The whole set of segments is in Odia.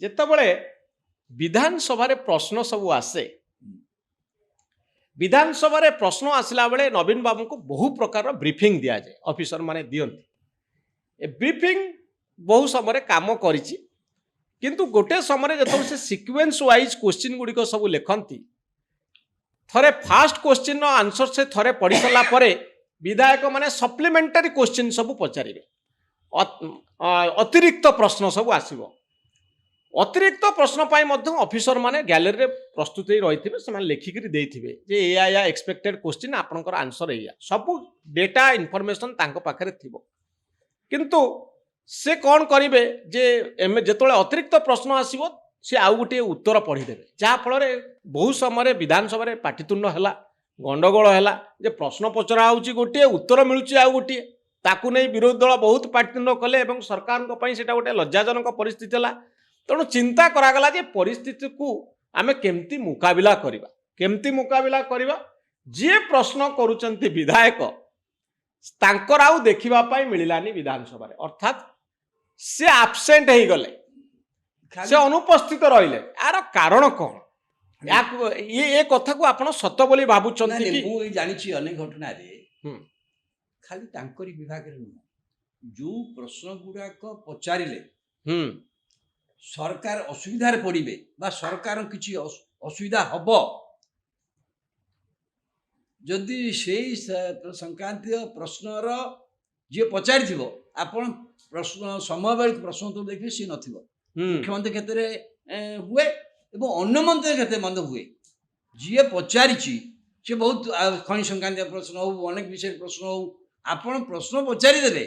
ଯେତେବେଳେ ବିଧାନସଭାରେ ପ୍ରଶ୍ନ ସବୁ ଆସେ, ବିଧାନସଭାରେ ପ୍ରଶ୍ନ ଆସିଲା ବେଳେ ନବୀନ ବାବୁଙ୍କୁ ବହୁ ପ୍ରକାର ବ୍ରିଫିଂ ଦିଆଯାଏ, ଅଫିସର ମାନେ ଦିଅନ୍ତି। ଏ ବ୍ରିଫିଂ ବହୁ ସମୟରେ କାମ କରିଛି, କିନ୍ତୁ ଗୋଟେ ସମୟରେ ଯେତେବେଳେ ସେ ସିକ୍ୱେନ୍ସ ୱାଇଜ କ୍ୱେଶ୍ଚିନ୍ ଗୁଡ଼ିକ ସବୁ ଲେଖନ୍ତି, ଥରେ ଫାଷ୍ଟ କ୍ୱେଶ୍ଚିନ୍ର ଆନ୍ସର ସେ ଥରେ ପଢ଼ି ସାରିଲା ପରେ ବିଧାୟକ ମାନେ ସପ୍ଲିମେଣ୍ଟାରୀ କ୍ୱେଶ୍ଚିନ୍ ସବୁ ପଚାରିବେ, ଅତିରିକ୍ତ ପ୍ରଶ୍ନ ସବୁ ଆସିବ। ଅତିରିକ୍ତ ପ୍ରଶ୍ନ ପାଇଁ ମଧ୍ୟ ଅଫିସର ମାନେ ଗ୍ୟାଲେରୀରେ ପ୍ରସ୍ତୁତ ହୋଇ ରହିଥିବେ, ସେମାନେ ଲେଖିକିରି ଦେଇଥିବେ ଯେ ଏୟା ଏକ୍ସପେକ୍ଟେଡ୍ କ୍ୱେଶ୍ଚିନ୍, ଆପଣଙ୍କର ଆନ୍ସର ଏଇଆ, ସବୁ ଡେଟା ଇନଫର୍ମେସନ୍ ତାଙ୍କ ପାଖରେ ଥିବ। କିନ୍ତୁ ସେ କ'ଣ କରିବେ ଯେ ଯେତେବେଳେ ଅତିରିକ୍ତ ପ୍ରଶ୍ନ ଆସିବ ସେ ଆଉ ଗୋଟିଏ ଉତ୍ତର ପଢ଼ିଦେବେ, ଯାହାଫଳରେ ବହୁ ସମୟରେ ବିଧାନସଭାରେ ପାଟିତୁଣ୍ଡ ହେଲା, ଗଣ୍ଡଗୋଳ ହେଲା ଯେ ପ୍ରଶ୍ନ ପଚରା ହେଉଛି ଗୋଟିଏ, ଉତ୍ତର ମିଳୁଛି ଆଉ ଗୋଟିଏ। ତାକୁ ନେଇ ବିରୋଧୀ ଦଳ ବହୁତ ପାଟିତୁଣ୍ଡ କଲେ ଏବଂ ସରକାରଙ୍କ ପାଇଁ ସେଇଟା ଗୋଟେ ଲଜ୍ଜାଜନକ ପରିସ୍ଥିତି ହେଲା। ତେଣୁ ଚିନ୍ତା କରାଗଲା ଯେ ପରିସ୍ଥିତିକୁ ଆମେ କେମିତି ମୁକାବିଲା କରିବା। କେମିତି ମୁକାବିଲା କରିବା? ଯିଏ ପ୍ରଶ୍ନ କରୁଛନ୍ତି ବିଧାୟକ, ତାଙ୍କର ଆଉ ଦେଖିବା ପାଇଁ ମିଳିଲାନି ବିଧାନସଭାରେ, ଅର୍ଥାତ୍ ସେ ଆବସେଣ୍ଟ ହେଇଗଲେ, ସେ ଅନୁପସ୍ଥିତ ରହିଲେ। ଏହାର କାରଣ କ'ଣ? ଏ କଥାକୁ ଆପଣ ସତ ବୋଲି ଭାବୁଛନ୍ତି କି? ମୁଁ ଜାଣିଛି ଅନେକ ଘଟଣାରେ ଖାଲି ତାଙ୍କରି ବିଭାଗରେ ନୁହଁ, ଯୋଉ ପ୍ରଶ୍ନ ଗୁଡାକ ପଚାରିଲେ ସରକାର ଅସୁବିଧାରେ ପଡ଼ିବେ ବା ସରକାର କିଛି ଅସୁବିଧା ହବ, ଯଦି ସେଇ ସଂକ୍ରାନ୍ତୀୟ ପ୍ରଶ୍ନର ଯିଏ ପଚାରିଥିବ, ଆପଣ ପ୍ରଶ୍ନ ସମୟ ବେଳକୁ ପ୍ରଶ୍ନ ଉତ୍ତର ଦେଖିବେ ସିଏ ନଥିବ। ମୁଖ୍ୟମନ୍ତ୍ରୀ କ୍ଷେତ୍ରରେ ହୁଏ ଏବଂ ଅନ୍ୟ ମନ୍ତ୍ରୀ କ୍ଷେତ୍ରରେ ମଧ୍ୟ ହୁଏ। ଯିଏ ପଚାରିଛି ସେ ବହୁତ ଖଣି ସଂକ୍ରାନ୍ତୀୟ ପ୍ରଶ୍ନ ହଉ, ଅନେକ ବିଷୟରେ ପ୍ରଶ୍ନ ହଉ, ଆପଣ ପ୍ରଶ୍ନ ପଚାରିଦେବେ,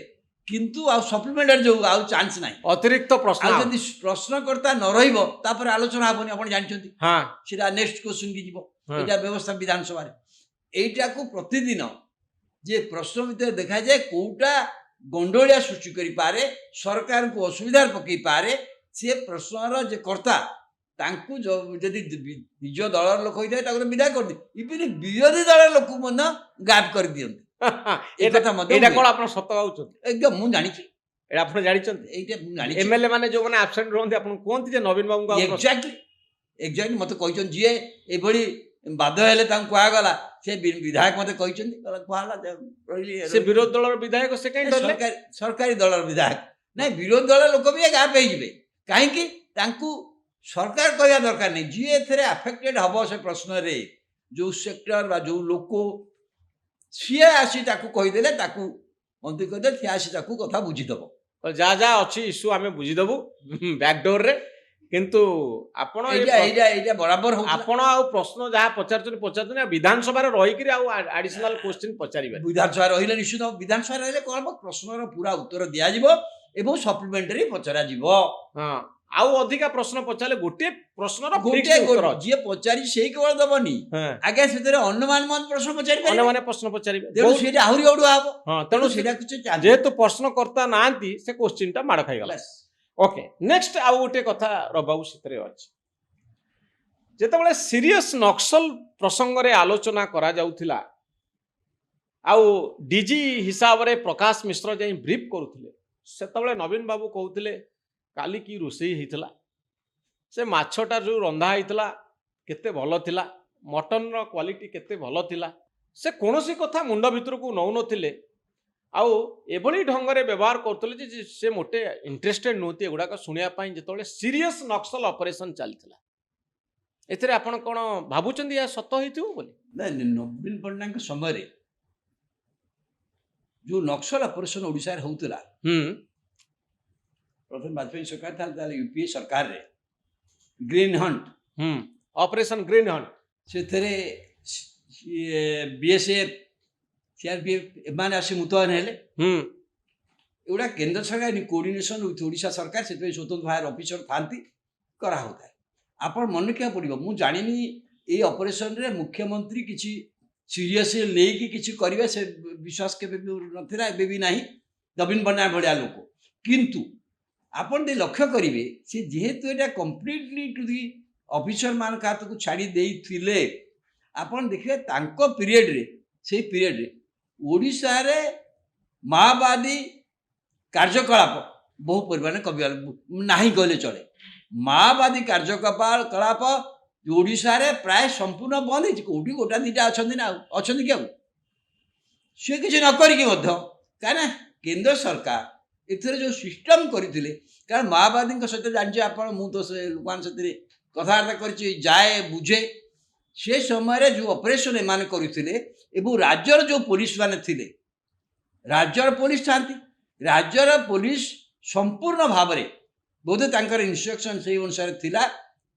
କିନ୍ତୁ ଆଉ ସପ୍ଲିମେଣ୍ଟାରୀ ଯୋଉ ଆଉ ଚାନ୍ସ ନାହିଁ, ଅତିରିକ୍ତ ପ୍ରଶ୍ନ। ଆଉ ଯଦି ପ୍ରଶ୍ନକର୍ତ୍ତା ନ ରହିବ ତାପରେ ଆଲୋଚନା ହବନି, ଆପଣ ଜାଣିଛନ୍ତି, ସେଟା ନେକ୍ସଟ କ୍ୱେଶ୍ଚିନ୍ କି ଯିବ। ଏଇଟା ବ୍ୟବସ୍ଥା ବିଧାନସଭାରେ। এইটাକୁ ପ୍ରତିଦିନ ଯେ ପ୍ରଶ୍ନ ଭିତରେ ଦେଖାଯାଏ କୋଉଟା ଗଣ୍ଡଗୋଳିଆ ସୃଷ୍ଟି କରିପାରେ, ସରକାରଙ୍କୁ ଅସୁବିଧାରେ ପକେଇ ପାରେ, ସେ ପ୍ରଶ୍ନର ଯେ କର୍ତ୍ତା ତାଙ୍କୁ ଯଦି ନିଜ ଦଳର ଲୋକ ହେଇଥାଏ ତାକୁ ବିଦାୟ କରିଦିଏ, ଇଭିନ୍ ବିରୋଧୀ ଦଳର ଲୋକକୁ ମଧ୍ୟ ଗାୟବ କରିଦିଅନ୍ତି। ଏଇଟା କ'ଣ ଆପଣ ସତ ଭାବୁଛନ୍ତି? ଏକଦମ ମୁଁ ଜାଣିଛି, ଏଇଟା ଆପଣ ଜାଣିଛନ୍ତି? ଏଇଟା ମୁଁ ଜାଣିଛି। ଏମଏଲଏ ମାନେ ଯୋଉମାନେ ଆବସେଣ୍ଟ ରୁହନ୍ତି ଆପଣ କୁହନ୍ତି ଯେ ନବୀନ ବାବୁଙ୍କୁ ଏକ୍ଜାକ୍ଟଲି ମତେ କହିଛନ୍ତି, ଯିଏ ଏଭଳି ବାଧ୍ୟ ହେଲେ ତାଙ୍କୁ କୁହାଗଲା, ସେ ବିଧାୟକ ମତେ କହିଛନ୍ତି, କୁହାଗଲା ସେ ବିରୋଧୀ ଦଳର ବିଧାୟକ, ସେ କାହିଁ ସରକାରୀ ଦଳର ବିଧାୟକ ନାଇଁ, ବିରୋଧୀ ଦଳର ଲୋକ ବି ଗାୟବ ହେଇଯିବେ। କାହିଁକି? ତାଙ୍କୁ ସରକାର କହିବା ଦରକାର ନାହିଁ, ଯିଏ ଏଥିରେ ଆଫେକ୍ଟେଡ୍ ହବ ସେ ପ୍ରଶ୍ନରେ, ଯୋଉ ସେକ୍ଟର ବା ଯୋଉ ଲୋକ, ସିଏ ଆସି ତାକୁ କହିଦେଲେ, ତାକୁ ମନ୍ତ୍ରୀ କହିଦେଲେ, ସିଏ ଆସି ତାକୁ କଥା ବୁଝିଦବ, ଯାହା ଯାହା ଅଛି ଇସ୍ୟୁ ଆମେ ବୁଝିଦବୁ ବ୍ୟାକଡୋରରେ। କିନ୍ତୁ ଆପଣ ଏଇଟା ବରାବର ହଉଛି। ଆପଣ ଆଉ ପ୍ରଶ୍ନ ଯାହା ପଚାରୁଛନ୍ତି ବିଧାନସଭାରେ ରହିକିରି ଆଉ ଆଡିସନାଲ କ୍ୱେଶ୍ଚିନ୍ ପଚାରିବେ। ବିଧାନସଭା ରହିଲେ ନିଶ୍ଚିତ, ବିଧାନସଭା ରହିଲେ କ'ଣ ହବ, ପ୍ରଶ୍ନର ପୁରା ଉତ୍ତର ଦିଆଯିବ ଏବଂ ସପ୍ଲିମେଣ୍ଟାରୀ ପଚରାଯିବ। ଆଉ ଅଧିକା ପ୍ରଶ୍ନ ପଚାରିଲେ ଗୋଟିଏ ପ୍ରଶ୍ନର ଯିଏ ପଚାରି ସେଇ କେବଳ ଦବନି, ଆଜ୍ଞା ସେଥିରେ ଅନ୍ୟମାନେ ପ୍ରଶ୍ନ ପଚାରିବେ, ତେଣୁ ସେଇଟା ଆହୁରି ଅଡୁଆ ହବ। ତେଣୁ ସେଇଟା ଯେହେତୁ ପ୍ରଶ୍ନକର୍ତ୍ତା ନାହାନ୍ତି, ସେ କ୍ୱେଶ୍ଚିନ୍ଟା ମାଡ଼ ଖାଇଗଲା। ଓକେ, ନେକ୍ସଟ ଆଉ ଗୋଟେ କଥା ରବାବୁ ସେଥିରେ ଅଛି, ଯେତେବେଳେ ସିରିୟସ୍ ନକ୍ସଲ ପ୍ରସଙ୍ଗରେ ଆଲୋଚନା କରାଯାଉଥିଲା ଆଉ ଡିଜି ହିସାବରେ ପ୍ରକାଶ ମିଶ୍ର ଯାଇ ବ୍ରିଫ୍ କରୁଥିଲେ, ସେତେବେଳେ ନବୀନ ବାବୁ କହୁଥିଲେ କାଲି କି ରୋଷେଇ ହେଇଥିଲା, ସେ ମାଛଟା ଯେଉଁ ରନ୍ଧା ହେଇଥିଲା କେତେ ଭଲ ଥିଲା, ମଟନର କ୍ୱାଲିଟି କେତେ ଭଲ ଥିଲା, ସେ କୌଣସି କଥା ମୁଣ୍ଡ ଭିତରକୁ ନେଉନଥିଲେ ଆଉ ଏଭଳି ଢଙ୍ଗରେ ବ୍ୟବହାର କରୁଥିଲେ ଯେ ସେ ମୋଟେ ଇଣ୍ଟରେଷ୍ଟେଡ୍ ନୁହନ୍ତି ଏଗୁଡ଼ାକ ଶୁଣିବା ପାଇଁ। ଯେତେବେଳେ ସିରିୟସ୍ ନକ୍ସଲ ଅପରେସନ୍ ଚାଲିଥିଲା, ଏଥିରେ ଆପଣ କ'ଣ ଭାବୁଛନ୍ତି ଏହା ସତ ହେଇଥିବ ବୋଲି? ନାଇଁ, ନବୀନ ପଟ୍ଟନାୟକଙ୍କ ସମୟରେ ଯୋଉ ନକ୍ସଲ ଅପରେସନ୍ ଓଡ଼ିଶାରେ ହଉଥିଲା, ପ୍ରଥମେ ବାଜପେୟୀ ସରକାର ଥିଲା, ତାହେଲେ ୟୁପିଏ ସରକାରରେ green hunt operation green hunt, ସେଥିରେ ବିଏସ୍ଏଫ୍, ସିଆର୍ପିଏଫ୍ ଏମାନେ ଆସି ମୁତୟନ ହେଲେ। ଏଗୁଡ଼ା କେନ୍ଦ୍ର ସରକାର କୋଅର୍ଡିନେସନ୍ ୱିଥ୍ ଓଡ଼ିଶା ସରକାର, ସେଥିପାଇଁ ସ୍ୱତନ୍ତ୍ର ଭାବରେ ଅଫିସର ଥାନ୍ତି, କରାହେଉଥାଏ। ଆପଣ ମନେ ରଖିବାକୁ ପଡ଼ିବ, ମୁଁ ଜାଣିନି ଏଇ ଅପରେସନରେ ମୁଖ୍ୟମନ୍ତ୍ରୀ କିଛି ସିରିୟସ୍ ନେଇକି କିଛି କରିବେ, ସେ ବିଶ୍ୱାସ କେବେ ବି ନଥିଲା, ଏବେ ବି ନାହିଁ ନବୀନ ପଟ୍ଟନାୟକ ଭଳିଆ ଲୋକ। କିନ୍ତୁ ଆପଣ ଟିକେ ଲକ୍ଷ୍ୟ କରିବେ, ସେ ଯେହେତୁ ଏଇଟା କମ୍ପ୍ଲିଟଲି ଟୁ ଦି ଅଫିସର ମାନଙ୍କ ହାତକୁ ଛାଡ଼ି ଦେଇଥିଲେ, ଆପଣ ଦେଖିବେ ତାଙ୍କ ପିରିୟଡ଼ରେ, ସେଇ ପିରିୟଡ଼ରେ ଓଡ଼ିଶାରେ ମାଓବାଦୀ କାର୍ଯ୍ୟକଳାପ ବହୁ ପରିମାଣରେ କମିଗଲା, ନାହିଁ କହିଲେ ଚଳେ। ମାଓବାଦୀ କାର୍ଯ୍ୟକଳାପ ଓଡ଼ିଶାରେ ପ୍ରାୟ ସମ୍ପୂର୍ଣ୍ଣ ବନ୍ଦ ହେଇଛି। କୋଉଠି ଗୋଟା ଦିଟା ଅଛନ୍ତି ନା ଆଉ ଅଛନ୍ତି କି ଆଉ? ସିଏ କିଛି ନ କରିକି ମଧ୍ୟ କାହିଁକିନା କେନ୍ଦ୍ର ସରକାର ଏଥିରେ ଯେଉଁ ସିଷ୍ଟମ କରିଥିଲେ, କାରଣ ମାଓବାଦୀଙ୍କ ସହିତ ଜାଣିଛି ଆପଣ, ମୁଁ ତ ସେ ଲୋକମାନଙ୍କ ସେଥିରେ କଥାବାର୍ତ୍ତା କରିଛି, ଯାଏ ବୁଝେ। ସେ ସମୟରେ ଯେଉଁ ଅପରେସନ ଏମାନେ କରିଥିଲେ ଏବଂ ରାଜ୍ୟର ଯେଉଁ ପୋଲିସ ମାନେ ଥିଲେ, ରାଜ୍ୟର ପୋଲିସ ଥାନ୍ତି, ରାଜ୍ୟର ପୋଲିସ ସମ୍ପୂର୍ଣ୍ଣ ଭାବରେ ବୋଧେ ତାଙ୍କର ଇନଷ୍ଟ୍ରକ୍ସନ ସେଇ ଅନୁସାରେ ଥିଲା।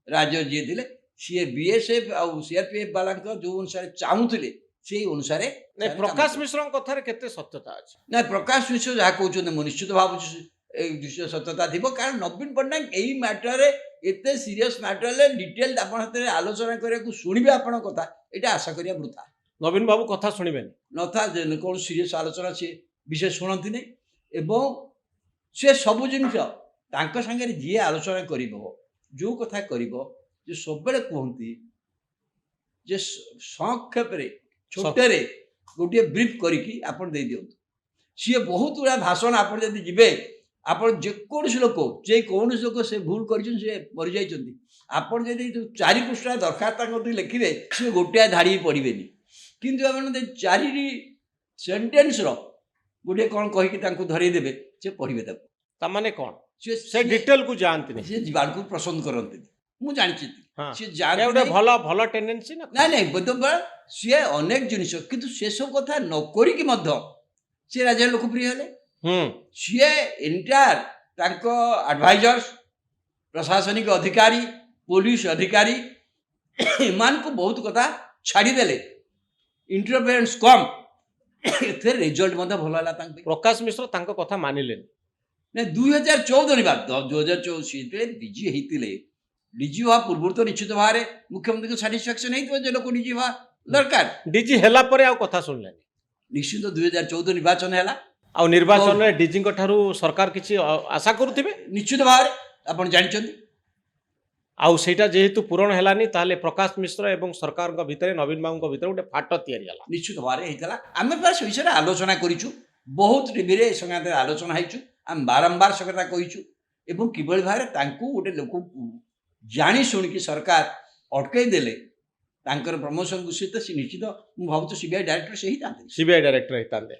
ରାଜ୍ୟ ଯିଏ ଥିଲେ ସିଏ ବିଏସ୍ଏଫ ଆଉ ସିଆର୍ପିଏଫ ବାଲାଙ୍କ ଯେଉଁ ଅନୁସାରେ ଚାହୁଁଥିଲେ ସେଇ ଅନୁସାରେ ନାଇଁ, ପ୍ରକାଶ ମିଶ୍ରଙ୍କ କଥାରେ କେତେ ସତ୍ୟତା ଅଛି? ନା, ପ୍ରକାଶ ମିଶ୍ର ଯାହା କହୁଛନ୍ତି ମୁଁ ନିଶ୍ଚିତ ଭାବୁଛି ଏଇ ଦୃଶ୍ୟ ସତ୍ୟତା ଥିବ। କାରଣ ନବୀନ ପଟ୍ଟନାୟକ ଏଇ ମ୍ୟାଟରରେ, ଏତେ ସିରିୟସ୍ ମ୍ୟାଟରରେ ଡିଟେଲ ଆପଣ ହାତରେ ଆଲୋଚନା କରିବାକୁ ଶୁଣିବେ ଆପଣଙ୍କ କଥା, ଏଇଟା ଆଶା କରିବା ବୃଥା। ନବୀନ ବାବୁ କଥା ଶୁଣିବେନି? ନଥା କୌଣସି ସିରିୟସ୍ ଆଲୋଚନା ସିଏ ବିଶେଷ ଶୁଣନ୍ତି ନାହିଁ। ଏବଂ ସେ ସବୁ ଜିନିଷ ତାଙ୍କ ସାଙ୍ଗରେ ଯିଏ ଆଲୋଚନା କରିବ, ଯେଉଁ କଥା କରିବ, ଯେ ସବୁବେଳେ କୁହନ୍ତି ଯେ ସଂକ୍ଷେପରେ ଛୋଟରେ ଗୋଟିଏ ବ୍ରିଫ୍ କରିକି ଆପଣ ଦେଇଦିଅନ୍ତୁ। ସିଏ ବହୁତ ଗୁଡ଼ା ଭାଷଣ, ଆପଣ ଯଦି ଯିବେ, ଆପଣ ଯେକୌଣସି ଲୋକ, ଯେ କୌଣସି ଲୋକ ସେ ଭୁଲ କରିଛନ୍ତି, ସେ ମରିଯାଇଛନ୍ତି, ଆପଣ ଯଦି 4 ପୃଷ୍ଠା ଦରଖାସ୍ତ ତାଙ୍କ କତିକି ଲେଖିବେ, ସିଏ ଗୋଟିଏ ଧାଡ଼ି ପଢ଼ିବେନି। କିନ୍ତୁ ଆପଣ ଯଦି 4 ସେଣ୍ଟେନ୍ସର ଗୋଟିଏ କ'ଣ କହିକି ତାଙ୍କୁ ଧରେଇ ଦେବେ, ସେ ପଢ଼ିବେ ତାକୁ। ତାମାନେ କ'ଣ? ସେ ସେ ଡିଟେଲକୁ ଯାଆନ୍ତିନି? ସିଏ ଯିବାକୁ ପସନ୍ଦ କରନ୍ତିନି, ମୁଁ ଜାଣିଛି। ହଁ, ସିଏ ଏ ଯାଆନ୍ତି ଗୋଟେ ନାହିଁ। ଭଲ ଭଲ ଟେଣ୍ଡେନ୍ସି ନା? ନାଇଁ ନାଇଁ, ବୋଧେ ସିଏ ଅନେକ ଜିନିଷ, କିନ୍ତୁ ସେସବୁ କଥା ନ କରିକି ମଧ୍ୟ ସିଏ ରାଜ୍ୟର ଲୋକପ୍ରିୟ ହେଲେ। ସିଏ ଏଣ୍ଟାୟାର ତାଙ୍କ ଆଡଭାଇଜର୍ସ, ପ୍ରଶାସନିକ ଅଧିକାରୀ, ପୋଲିସ ଅଧିକାରୀ, ଏମାନଙ୍କୁ ବହୁତ କଥା ଛାଡ଼ିଦେଲେ। ଇଣ୍ଟରଫେରେନ୍ସ କମ୍, ଏଥିରେ ରେଜଲ୍ଟ ମଧ୍ୟ ଭଲ ହେଲା ତାଙ୍କ ପାଇଁ। ପ୍ରକାଶ ମିଶ୍ର ତାଙ୍କ କଥା ମାନିଲେନି? ନାଇଁ, 2014 ସିଏ ଡିଜି ହେଇଥିଲେ। ଡିଜି ହବା ପୂର୍ବରୁ ତ ନିଶ୍ଚିତ ଭାବରେ ମୁଖ୍ୟମନ୍ତ୍ରୀଙ୍କ ସାଟିସ୍ଫ୍ୟାକ୍ସନ ହେଇଥିବ ଯେ ଲୋକ ଡିଜି ହବା ଦରକାର। ଡିଜି ହେଲା ପରେ ଆଉ କଥା ଶୁଣିଲେନି? ନିଶ୍ଚିତ 2014 ନିର୍ବାଚନ ହେଲା। ଆଉ ନିର୍ବାଚନରେ ଡିଜିଙ୍କ ଠାରୁ ସରକାର କିଛି ଆଶା କରୁଥିବେ ନିଶ୍ଚିତ ଭାବରେ, ଆପଣ ଜାଣିଛନ୍ତି। ଆଉ ସେଇଟା ଯେହେତୁ ପୂରଣ ହେଲାନି, ତାହେଲେ ପ୍ରକାଶ ମିଶ୍ର ଏବଂ ସରକାରଙ୍କ ଭିତରେ, ନବୀନ ବାବୁଙ୍କ ଭିତରେ ଗୋଟେ ଫାଟ ତିଆରି ହେଲା। ନିଶ୍ଚିତ ଭାବରେ ହେଇଥିଲା। ଆମେ ପ୍ରାୟ ସେ ବିଷୟରେ ଆଲୋଚନା କରିଛୁ, ବହୁତ ଟିଭିରେ ଏ ସଂକ୍ରାନ୍ତରେ ଆଲୋଚନା ହେଇଛୁ, ଆମେ ବାରମ୍ବାର ସେ କଥା କହିଛୁ। ଏବଂ କିଭଳି ଭାବରେ ତାଙ୍କୁ ଗୋଟେ ଲୋକକୁ ଜାଣି ଶୁଣିକି ସରକାର ଅଟକେଇ ଦେଲେ ତାଙ୍କର ପ୍ରମୋସନକୁ, ସେ ତ ନିଶ୍ଚିତ ମୁଁ ଭାବୁଛି ସିବିଆଇ ଡାଇରେକ୍ଟର ସେ ହେଇଥାନ୍ତେ। ସିବିଆଇ ଡାଇରେକ୍ଟର ହେଇଥାନ୍ତେ।